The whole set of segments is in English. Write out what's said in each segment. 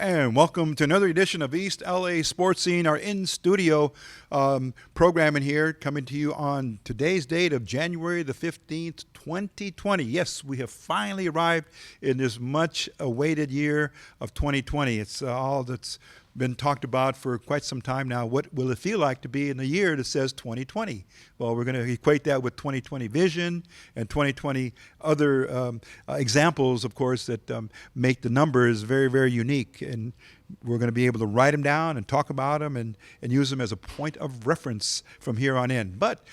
and welcome to another edition of East LA Sports Scene, our in-studio programming here, coming to you on today's date of January the 15th, 2020. Yes, we have finally arrived in this much-awaited year of 2020. It's all that's been talked about for quite some time now. What will it feel like to be in a year that says 2020? Well, we're going to equate that with 2020 vision and 2020 other examples, of course, that make the numbers very, very unique. And we're going to be able to write them down and talk about them and use them as a point of reference from here on in. But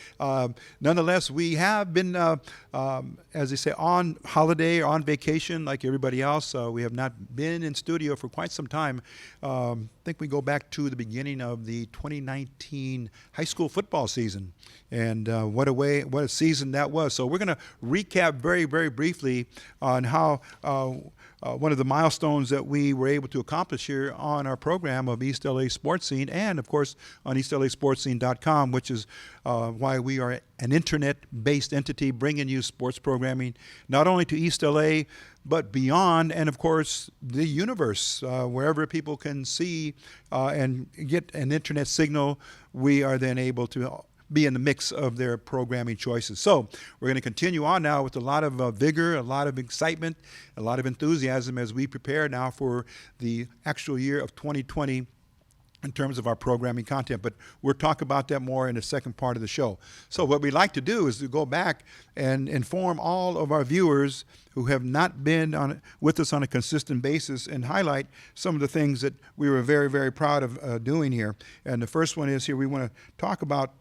nonetheless, we have been, as they say, on holiday or on vacation like everybody else. We have not been in studio for quite some time. I think we go back to the beginning of the 2019 high school football season. And what a season that was. So we're going to recap very, very briefly on how one of the milestones that we were able to accomplish here on our program of East LA Sports Scene, and of course on eastlasportscene.com, which is why we are an internet-based entity bringing you sports programming not only to East LA but beyond, and of course the universe, wherever people can see and get an internet signal. We are then able to be in the mix of their programming choices. So we're going to continue on now with a lot of vigor, a lot of excitement, a lot of enthusiasm as we prepare now for the actual year of 2020 in terms of our programming content. But we'll talk about that more in the second part of the show. So what we'd like to do is to go back and inform all of our viewers who have not been with us on a consistent basis and highlight some of the things that we were very, very proud of doing here. And the first one is here, we want to talk about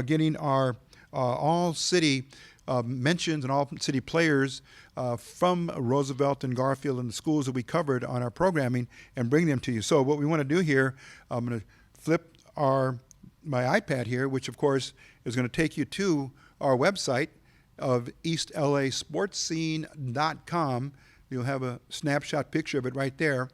getting our all-city mentions and all-city players from Roosevelt and Garfield and the schools that we covered on our programming and bring them to you. So what we want to do here, I'm going to flip my iPad here, which of course is going to take you to our website of eastlasportscene.com. You'll have a snapshot picture of it right there,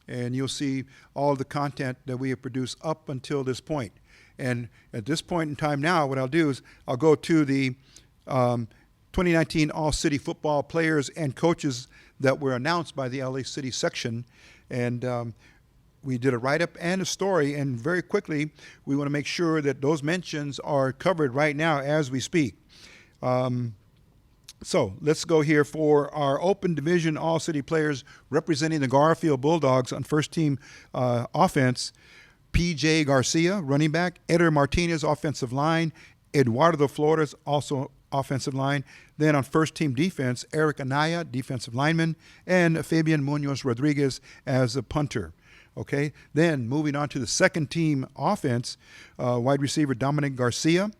and you'll see all the content that we have produced up until this point. And at this point in time now, what I'll do is I'll go to the 2019 All-City Football players and coaches that were announced by the LA City section. And we did a write-up and a story. And very quickly, we want to make sure that those mentions are covered right now as we speak. So let's go here for our Open Division All-City players representing the Garfield Bulldogs on first-team offense. P.J. Garcia, running back. Eder Martinez, offensive line. Eduardo Flores, also offensive line. Then on first-team defense, Eric Anaya, defensive lineman. And Fabian Munoz Rodriguez as a punter. Okay, then moving on to the second-team offense, wide receiver Dominic Garcia.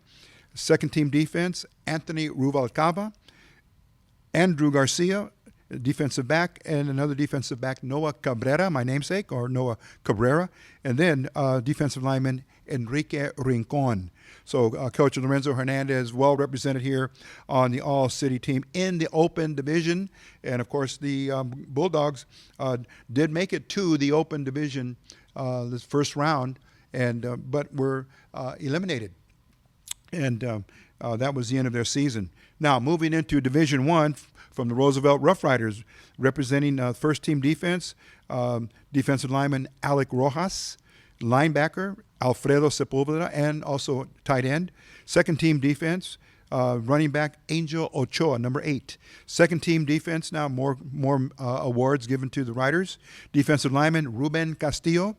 Second-team defense, Anthony Ruvalcaba. Andrew Garcia, defensive back, and another defensive back, Noah Cabrera, my namesake, or Noah Cabrera, and then defensive lineman Enrique Rincon. So Coach Lorenzo Hernandez, well represented here on the All-City team in the Open Division. And, of course, the Bulldogs did make it to the Open Division this first round, and but were eliminated. And that was the end of their season. Now, moving into Division I, from the Roosevelt Rough Riders, representing first-team defense, defensive lineman Alec Rojas, linebacker Alfredo Sepulveda, and also tight end. Second-team defense, running back Angel Ochoa, number 8. Second-team defense, now more awards given to the Riders. Defensive lineman Ruben Castillo,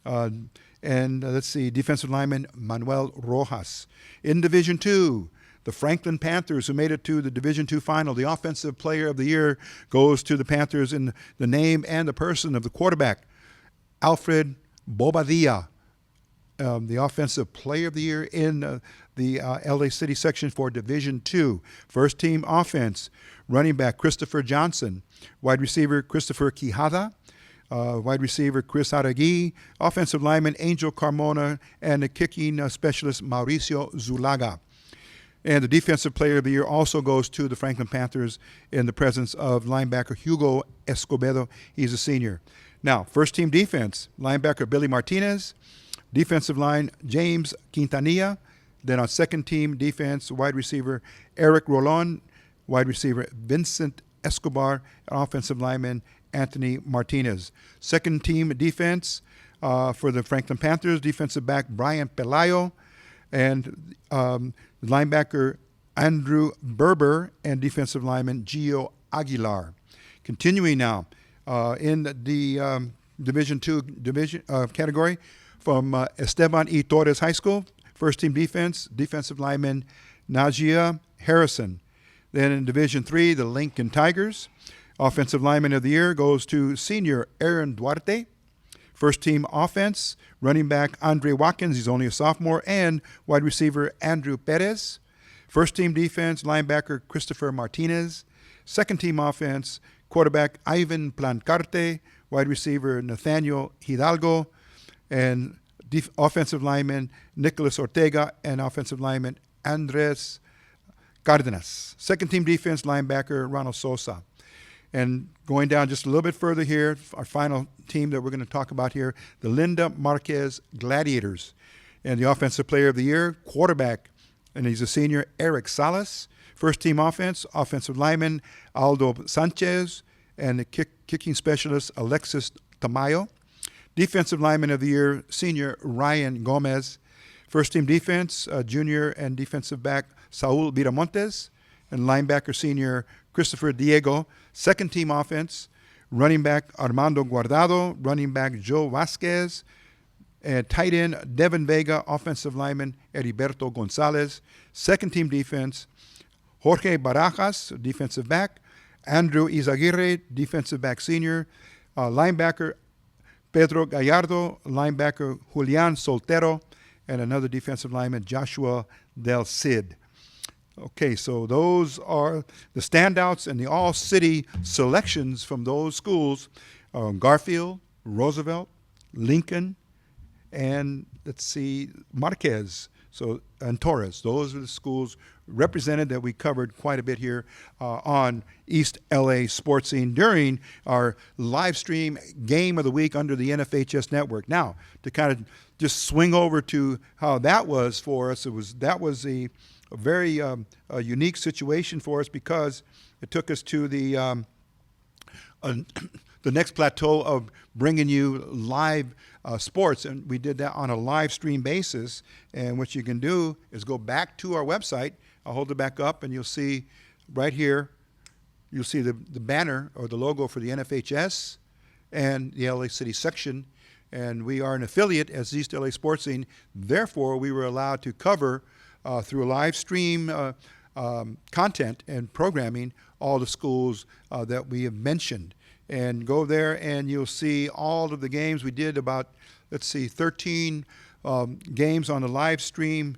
and let's see, defensive lineman Manuel Rojas. In Division II, the Franklin Panthers, who made it to the Division II final. The Offensive Player of the Year goes to the Panthers in the name and the person of the quarterback, Alfred Bobadilla. The Offensive Player of the Year in the LA City section for Division II. First team offense, running back Christopher Johnson. Wide receiver Christopher Quijada. Wide receiver Chris Aragui. Offensive lineman Angel Carmona. And the kicking specialist Mauricio Zulaga. And the Defensive Player of the Year also goes to the Franklin Panthers in the presence of linebacker Hugo Escobedo. He's a senior. Now, first-team defense, linebacker Billy Martinez. Defensive line, James Quintanilla. Then on second-team defense, wide receiver Eric Rolon. Wide receiver Vincent Escobar. And offensive lineman Anthony Martinez. Second team defense for the Franklin Panthers, defensive back Brian Pelayo, and linebacker Andrew Berber, and defensive lineman Gio Aguilar. Continuing now in the Division II category from Esteban E. Torres High School, first team defense, defensive lineman Najia Harrison. Then in Division III, the Lincoln Tigers, offensive lineman of the year goes to senior Aaron Duarte. First team offense, running back Andre Watkins, he's only a sophomore, and wide receiver Andrew Perez. First team defense, linebacker Christopher Martinez. Second team offense, quarterback Ivan Plancarte, wide receiver Nathaniel Hidalgo, and offensive lineman Nicholas Ortega, and offensive lineman Andres Cardenas. Second team defense, linebacker Ronald Sosa. And going down just a little bit further here, our final team that we're going to talk about here, the Linda Marquez Gladiators. And the offensive player of the year, quarterback, and he's a senior, Eric Salas. First team offense, offensive lineman Aldo Sanchez, and the kicking specialist Alexis Tamayo. Defensive lineman of the year, senior Ryan Gomez. First team defense, junior and defensive back Saul Viramontes, and linebacker senior Christopher Diego. Second team offense, running back Armando Guardado, running back Joe Vasquez, and tight end Devin Vega, offensive lineman Heriberto Gonzalez. Second team defense, Jorge Barajas, defensive back, Andrew Izaguirre, defensive back senior, linebacker Pedro Gallardo, linebacker Julian Soltero, and another defensive lineman, Joshua Del Cid. Okay, so those are the standouts and the all-city selections from those schools, Garfield, Roosevelt, Lincoln, and let's see, Marquez, and Torres. Those are the schools represented that we covered quite a bit here on East LA Sports Scene during our live stream game of the week under the NFHS network. Now, to kind of just swing over to how that was for us, that was a very unique situation for us because it took us to the next plateau of bringing you live sports, and we did that on a live stream basis. And what you can do is go back to our website. I'll hold it back up, and you'll see right here, you'll see the banner or the logo for the NFHS and the LA City section. And we are an affiliate as East LA Sports Scene. Therefore, we were allowed to cover through a live stream content and programming all the schools that we have mentioned. And go there and you'll see all of the games. We did about, 13 games on the live stream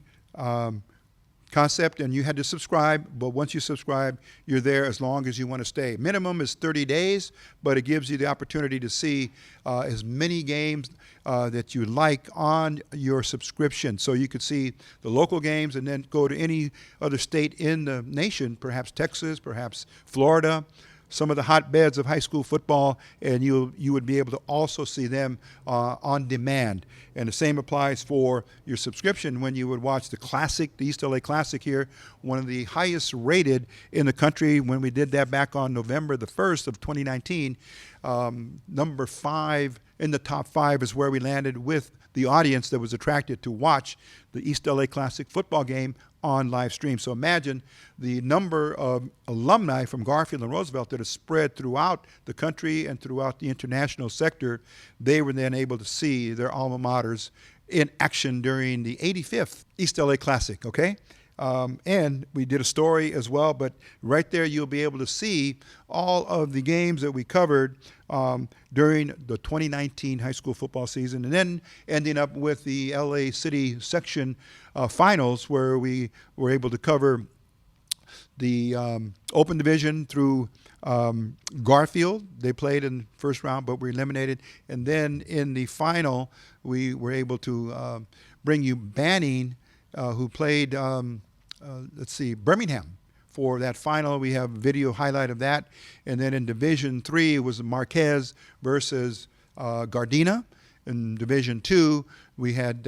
concept, and you had to subscribe, but once you subscribe, you're there as long as you want to stay. Minimum is 30 days, but it gives you the opportunity to see as many games that you like on your subscription. So you could see the local games and then go to any other state in the nation, perhaps Texas, perhaps Florida, some of the hotbeds of high school football, and you would be able to also see them on demand. And the same applies for your subscription when you would watch the Classic, the East LA Classic here, one of the highest rated in the country when we did that back on November the 1st of 2019. Number 5 in the top 5 is where we landed with the audience that was attracted to watch the East LA Classic football game on live stream. So imagine the number of alumni from Garfield and Roosevelt that is spread throughout the country and throughout the international sector. They were then able to see their alma maters in action during the 85th East LA Classic, okay? And we did a story as well, but right there you'll be able to see all of the games that we covered during the 2019 high school football season, and then ending up with the LA City section finals, where we were able to cover the open division through Garfield. They played in the first round but were eliminated, and then in the final we were able to bring you Banning, who played Birmingham for that final. We have a video highlight of that. And then in Division III, it was Marquez versus Gardena. In Division 2, we had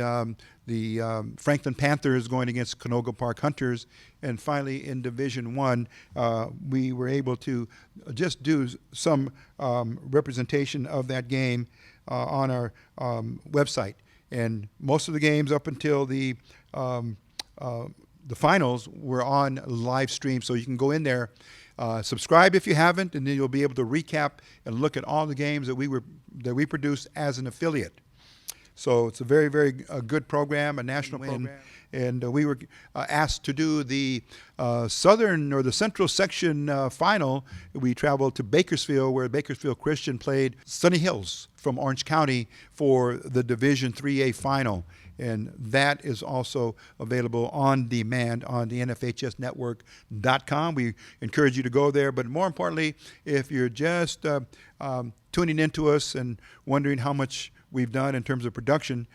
the Franklin Panthers going against Canoga Park Hunters. And finally, in Division 1, we were able to just do some representation of that game on our website. And most of the games up until the finals were on live stream, so you can go in there, subscribe if you haven't, and then you'll be able to recap and look at all the games that we produced as an affiliate. So it's a very, very good program, a national program. And we were asked to do the southern or the central section final. We traveled to Bakersfield, where Bakersfield Christian played Sunny Hills from Orange County for the Division 3A final. And that is also available on demand on the NFHSnetwork.com. We encourage you to go there. But more importantly, if you're just tuning into us and wondering how much we've done in terms of production,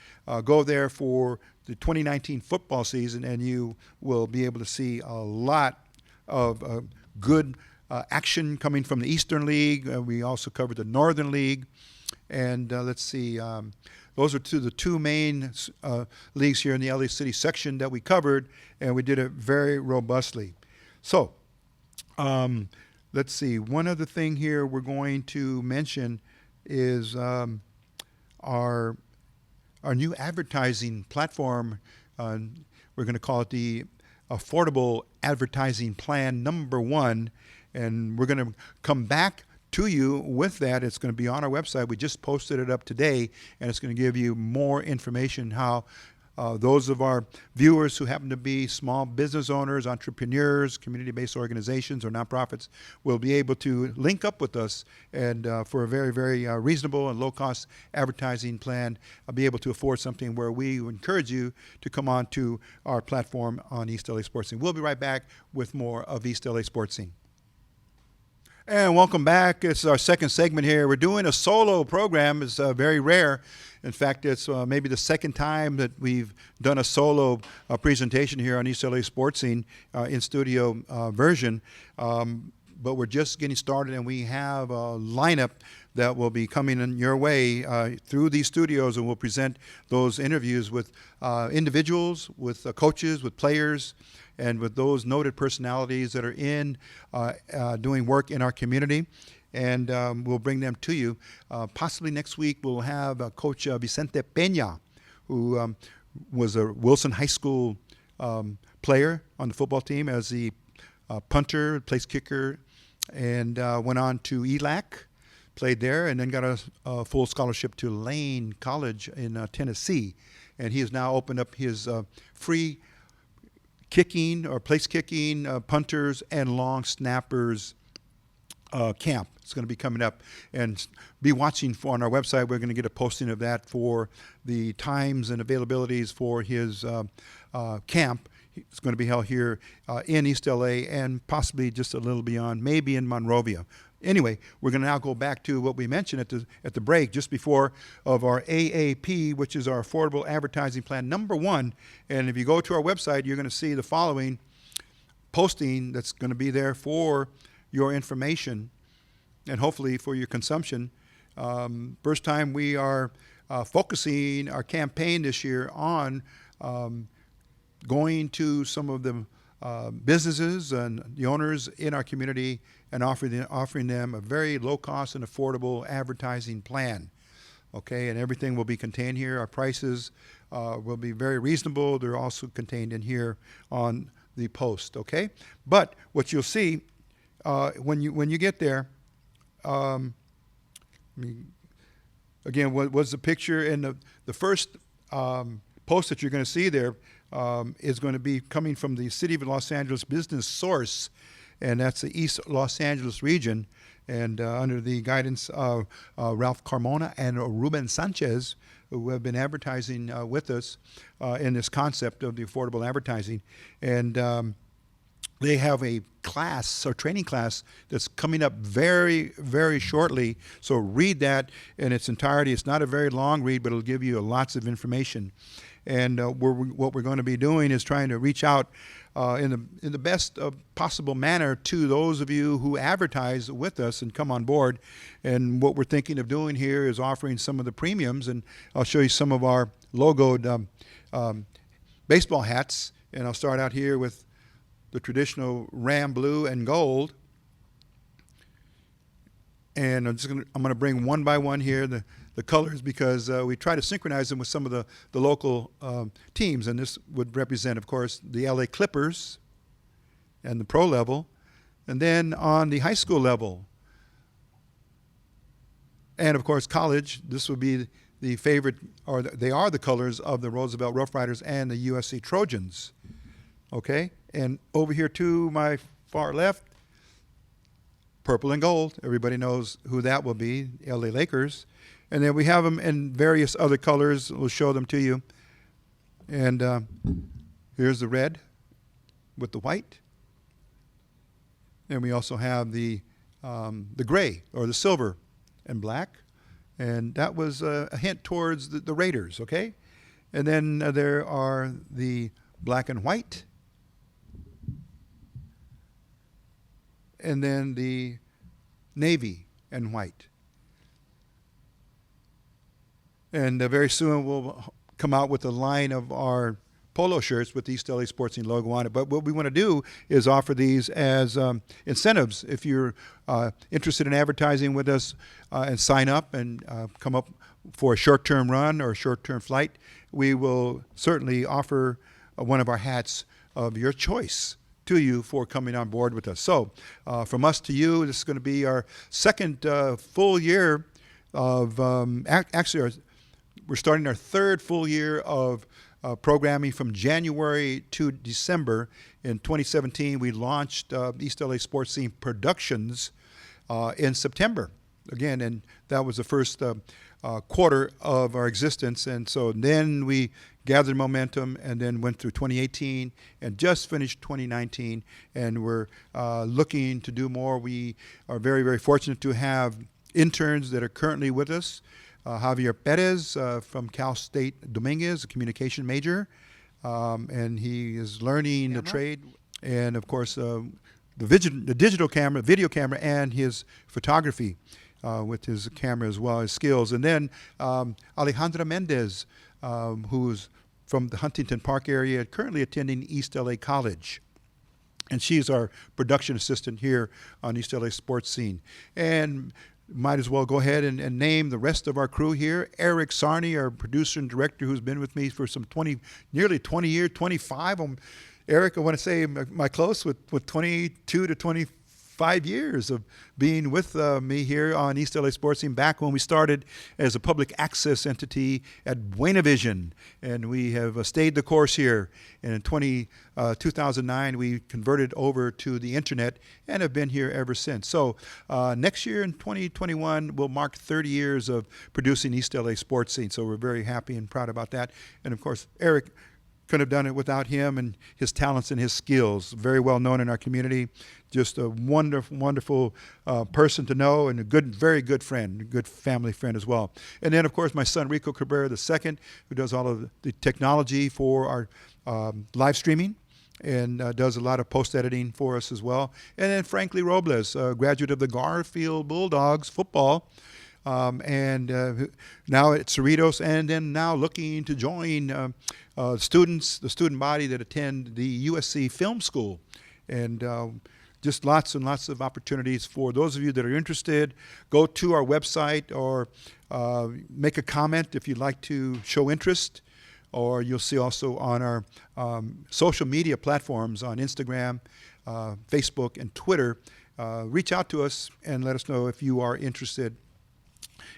go there for the 2019 football season, and you will be able to see a lot of good action coming from the Eastern League. We also covered the Northern League. And let's see, those are the two main leagues here in the LA City section that we covered, and we did it very robustly. So let's see, one other thing here we're going to mention is our new advertising platform. We're going to call it the Affordable Advertising Plan #1, and we're going to come back to you with that. It's going to be on our website. We just posted it up today, and it's going to give you more information how those of our viewers who happen to be small business owners, entrepreneurs, community-based organizations, or nonprofits will be able to link up with us and for a very, very reasonable and low-cost advertising plan, be able to afford something where we encourage you to come on to our platform on East LA Sports Scene. We'll be right back with more of East LA Sports Scene. And welcome back. It's our second segment here. We're doing a solo program. It's very rare. In fact, it's maybe the second time that we've done a solo presentation here on East LA Sports Scene in studio version. But we're just getting started, and we have a lineup that will be coming in your way through these studios, and we'll present those interviews with individuals, with coaches, with players, and with those noted personalities that are in doing work in our community. And we'll bring them to you. Possibly next week we'll have Coach Vicente Peña, who was a Wilson High School player on the football team as the punter, place kicker, and went on to ELAC, played there, and then got a full scholarship to Lane College in Tennessee. And he has now opened up his free kicking or place kicking, punters, and long snappers camp. It's going to be coming up, and be watching for on our website. We're going to get a posting of that for the times and availabilities for his camp. It's going to be held here in East LA and possibly just a little beyond, maybe in Monrovia. Anyway, we're going to now go back to what we mentioned at the break just before of our AAP, which is our Affordable Advertising Plan #1. And if you go to our website, you're going to see the following posting that's going to be there for your information and hopefully for your consumption. First time we are focusing our campaign this year on going to some of the businesses and the owners in our community and offering them a very low-cost and affordable advertising plan. Okay, and everything will be contained here. Our prices will be very reasonable. They're also contained in here on the post. Okay, but what you'll see when you get there, again, what was the picture? And the first post that you're going to see there is going to be coming from the City of Los Angeles Business Source, and that's the East Los Angeles region, and under the guidance of Ralph Carmona and Ruben Sanchez, who have been advertising with us in this concept of the affordable advertising. And They have a class or training class that's coming up very, very shortly. So read that in its entirety. It's not a very long read, but it'll give you lots of information. And what we're going to be doing is trying to reach out in the best possible manner to those of you who advertise with us and come on board. And what we're thinking of doing here is offering some of the premiums, and I'll show you some of our logoed baseball hats. And I'll start out here with the traditional Ram blue and gold. And I'm going to bring one by one here the colors, because we try to synchronize them with some of the local teams. And this would represent, of course, the LA Clippers and the pro level. And then on the high school level, and of course college, this would be the favorite, or they are the colors of the Roosevelt Rough Riders and the USC Trojans. Okay? And over here to my far left, purple and gold. Everybody knows who that will be, LA Lakers. And then we have them in various other colors. We'll show them to you. And here's the red with the white. And we also have the gray, or the silver and black. And that was a hint towards the Raiders, okay? And then there are the black and white. And then the navy and white. And very soon we'll come out with a line of our polo shirts with the East LA Sportsing logo on it. But what we want to do is offer these as incentives. If you're interested in advertising with us and sign up and come up for a short-term run or a short-term flight, we will certainly offer one of our hats of your choice to you for coming on board with us. So from us to you, this is going to be our second full year of, we're starting our third full year of programming from January to December. In 2017, we launched East LA Sports Scene Productions in September. Again, and that was the first quarter of our existence. And so then we gathered momentum and then went through 2018 and just finished 2019. And we're looking to do more. We are very, very fortunate to have interns that are currently with us. Javier Perez from Cal State Dominguez, a communication major, and he is learning the trade. And of course, the digital camera, video camera, and his photography with his camera as well as skills. And then Alejandra Mendez, who's from the Huntington Park area, currently attending East LA College. And she's our production assistant here on East LA Sports Scene. And might as well go ahead and name the rest of our crew here. Eric Sarney, our producer and director, who's been with me for some nearly 20 years, 25. Eric, I want to say, am I close with 22 to 25 years of being with me here on East LA Sports Scene back when we started as a public access entity at Buena Vision. And we have stayed the course here. And in 2009, we converted over to the internet and have been here ever since. So next year in 2021, we'll mark 30 years of producing East LA Sports Scene. So we're very happy and proud about that. And of course, Eric couldn't have done it without him and his talents and his skills. Very well known in our community. Just a wonderful, wonderful person to know, and a very good friend, a good family friend as well. And then, of course, my son Rico Cabrera II, who does all of the technology for our live streaming and does a lot of post-editing for us as well. And then Franklin Robles, a graduate of the Garfield Bulldogs football, and now at Cerritos, and then now looking to join the student body that attend the USC Film School. And just lots and lots of opportunities for those of you that are interested. Go to our website or make a comment if you'd like to show interest. Or you'll see also on our social media platforms on Instagram, Facebook, and Twitter. Reach out to us and let us know if you are interested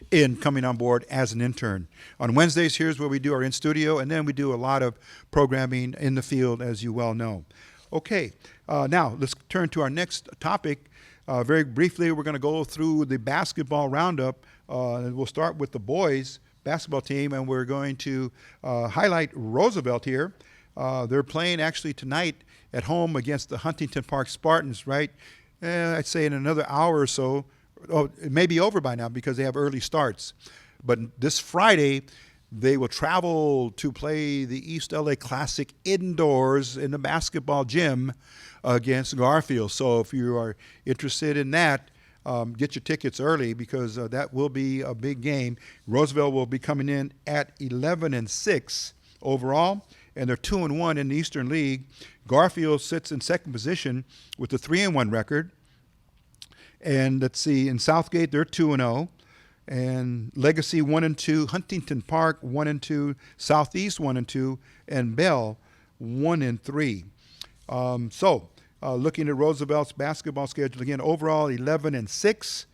in coming on board as an intern. On Wednesdays, here's where we do our in-studio, and then we do a lot of programming in the field, as you well know. Okay, now let's turn to our next topic. Very briefly, we're going to go through the basketball roundup, and we'll start with the boys basketball team, and we're going to highlight Roosevelt here. They're playing actually tonight at home against the Huntington Park Spartans, right? I'd say in another hour or so. Oh, it may be over by now because they have early starts. But this Friday, they will travel to play the East LA Classic indoors in the basketball gym against Garfield. So if you are interested in that, get your tickets early because that will be a big game. Roosevelt will be coming in at 11-6 overall, and they're 2-1 in the Eastern League. Garfield sits in second position with a 3-1 record. And let's see, in Southgate they're 2-0, and Legacy 1-2, Huntington Park 1-2, Southeast 1-2, and Bell 1-3. Looking at Roosevelt's basketball schedule again, overall 11-6,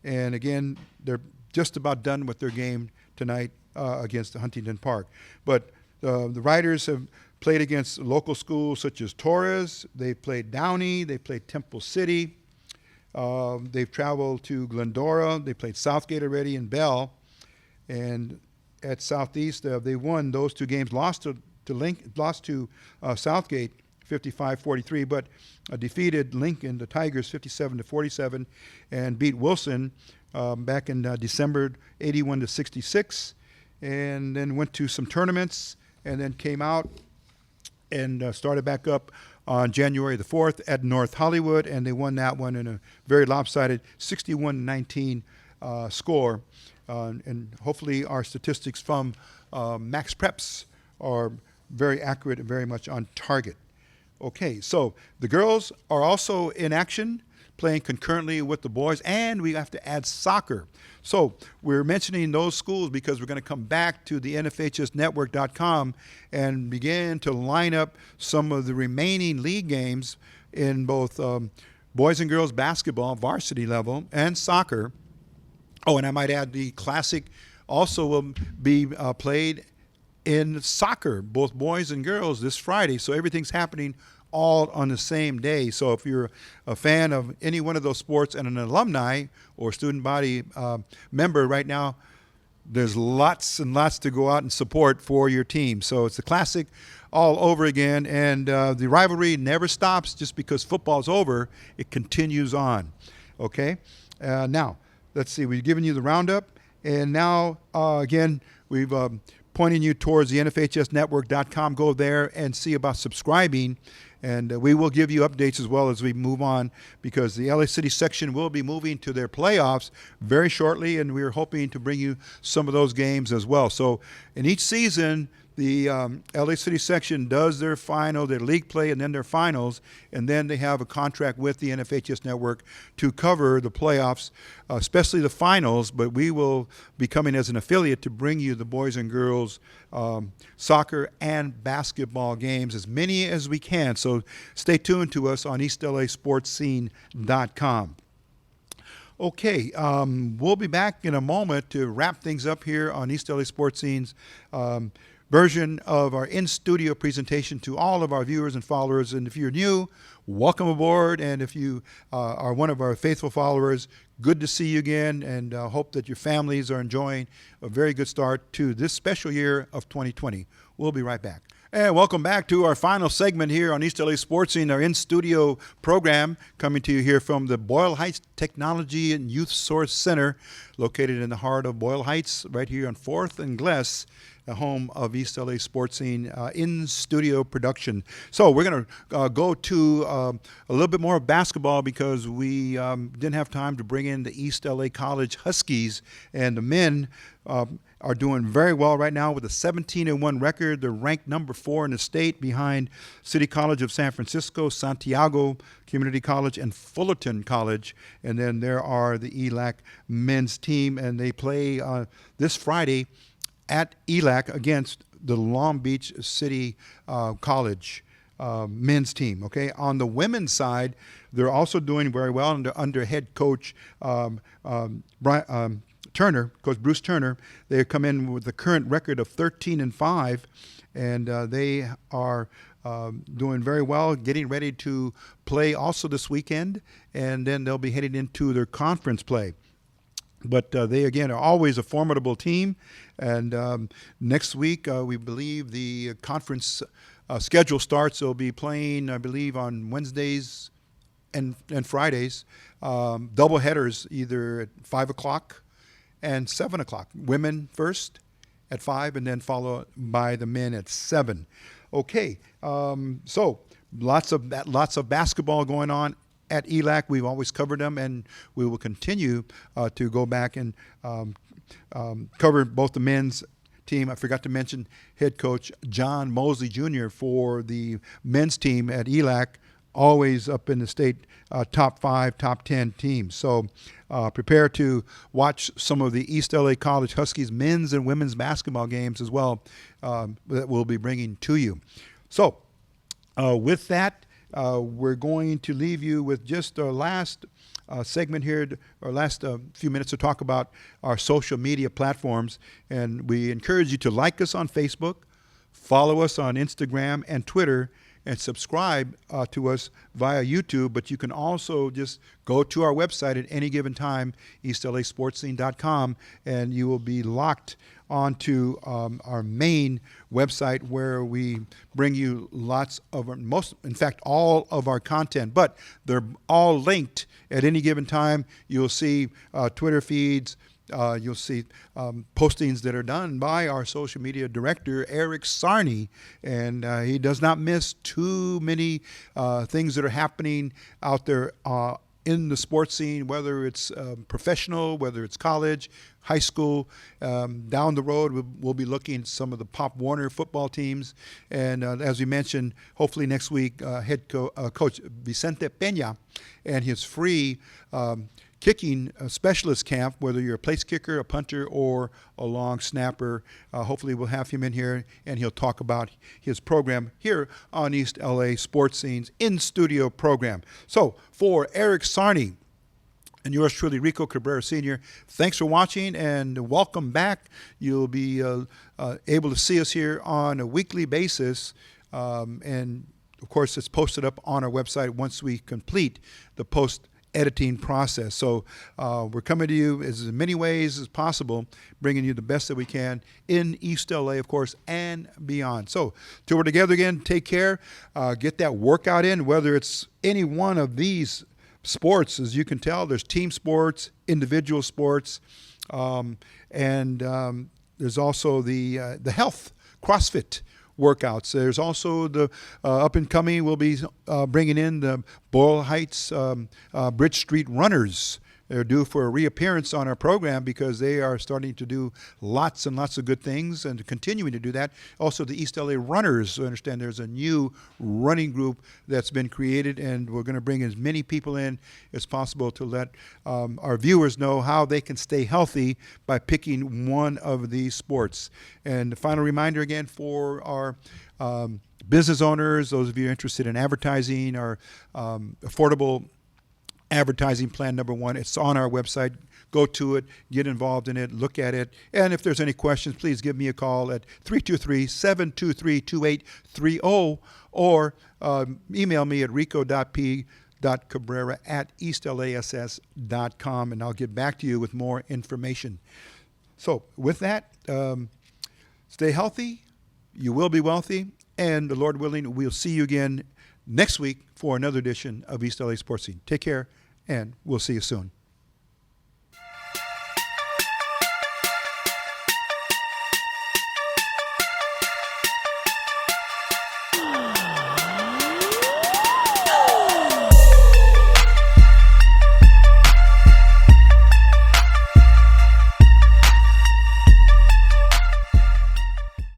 and again they're just about done with their game tonight against Huntington Park. But the Riders have played against local schools such as Torres. They played Downey. They played Temple City. They've traveled to Glendora. They played Southgate already and Bell. And at Southeast, they won those two games. Lost to Southgate 55-43, but defeated Lincoln, the Tigers, 57-47, and beat Wilson back in December 81-66, and then went to some tournaments and then came out and started back up on January the 4th at North Hollywood, and they won that one in a very lopsided 61-19 score. And hopefully our statistics from Max Preps are very accurate and very much on target. Okay, so the girls are also in action, playing concurrently with the boys, and we have to add soccer. So we're mentioning those schools because we're going to come back to the NFHSnetwork.com and begin to line up some of the remaining league games in both boys and girls basketball, varsity level, and soccer. Oh, and I might add the Classic also will be played in soccer, both boys and girls, this Friday. So everything's happening all on the same day. So if you're a fan of any one of those sports and an alumni or student body member right now, there's lots and lots to go out and support for your team. So it's the Classic all over again, and the rivalry never stops just because football's over. It continues on. Okay? Now, let's see. We've given you the roundup, and now, again, we've pointing you towards the NFHSnetwork.com. Go there and see about subscribing, and we will give you updates as well as we move on, because the LA City section will be moving to their playoffs very shortly, and we're hoping to bring you some of those games as well. So in each season, the LA City section does their league play and then their finals, and then they have a contract with the NFHS Network to cover the playoffs, especially the finals, but we will be coming as an affiliate to bring you the boys and girls soccer and basketball games, as many as we can. So stay tuned to us on EastLASportsScene.com. Okay, we'll be back in a moment to wrap things up here on East LA Sports Scene's version of our in-studio presentation to all of our viewers and followers. And if you're new, welcome aboard. And if you are one of our faithful followers, good to see you again, and hope that your families are enjoying a very good start to this special year of 2020. We'll be right back. And welcome back to our final segment here on East LA Sports Scene, our in-studio program, coming to you here from the Boyle Heights Technology and YouthSource Center, located in the heart of Boyle Heights, right here on 4th and Gless, the home of East LA Sports Scene in-studio production. So we're going to go to a little bit more of basketball, because we didn't have time to bring in the East LA College Huskies, and the men are doing very well right now with a 17-1 record. They're ranked number 4 in the state, behind City College of San Francisco, Santiago Community College, and Fullerton College. And then there are the ELAC men's team, and they play this Friday at ELAC against the Long Beach City College men's team. Okay, on the women's side, they're also doing very well under head coach Turner, Coach Bruce Turner. They come in with the current record of 13-5, and they are doing very well, getting ready to play also this weekend, and then they'll be heading into their conference play. But they, again, are always a formidable team. And next week, we believe the conference schedule starts, they'll be playing, I believe, on Wednesdays and Fridays, double headers either at 5 o'clock and 7 o'clock. Women first at 5 and then followed by the men at 7. Okay, so lots of basketball going on at ELAC. We've always covered them, and we will continue to go back and cover both the men's team. I forgot to mention head coach John Mosley Jr. for the men's team at ELAC, always up in the state top 5, top 10 teams. So prepare to watch some of the East LA College Huskies men's and women's basketball games as well that we'll be bringing to you. So with that, we're going to leave you with just our last segment here, our last few minutes to talk about our social media platforms. And we encourage you to like us on Facebook, follow us on Instagram and Twitter, and subscribe to us via YouTube. But you can also just go to our website at any given time, eastlasportscene.com, and you will be locked onto our main website where we bring you lots of in fact, all of our content. But they're all linked at any given time. You'll see Twitter feeds. You'll see postings that are done by our social media director, Eric Sarney, and he does not miss too many things that are happening out there in the sports scene, whether it's professional, whether it's college, high school. Down the road, we'll be looking at some of the Pop Warner football teams. And as we mentioned, hopefully next week, head coach Vicente Peña and his free kicking specialist camp, whether you're a place kicker, a punter, or a long snapper. Hopefully we'll have him in here, and he'll talk about his program here on East LA Sports Scene's in-studio program. So for Eric Sarney and yours truly, Rico Cabrera Sr., thanks for watching, and welcome back. You'll be able to see us here on a weekly basis, and of course it's posted up on our website once we complete the editing process. So we're coming to you as many ways as possible, bringing you the best that we can in East LA, of course, and beyond. So till we're together again, take care. Get that workout in, whether it's any one of these sports. As you can tell, there's team sports, individual sports, and there's also the health, CrossFit workouts. There's also the up and coming, we'll be bringing in the Boyle Heights Bridge Street Runners. They're due for a reappearance on our program because they are starting to do lots and lots of good things and continuing to do that. Also, the East LA Runners, I understand there's a new running group that's been created, and we're going to bring as many people in as possible to let our viewers know how they can stay healthy by picking one of these sports. And the final reminder again for our business owners, those of you interested in advertising, our affordable advertising plan number 1. It's on our website. Go to it, get involved in it, look at it. And if there's any questions, please give me a call at 323-723-2830 or email me at rico.p.cabrera@eastlass.com, and I'll get back to you with more information. So with that, stay healthy. You will be wealthy. And the Lord willing, we'll see you again next week for another edition of East LA Sports Scene. Take care, and we'll see you soon.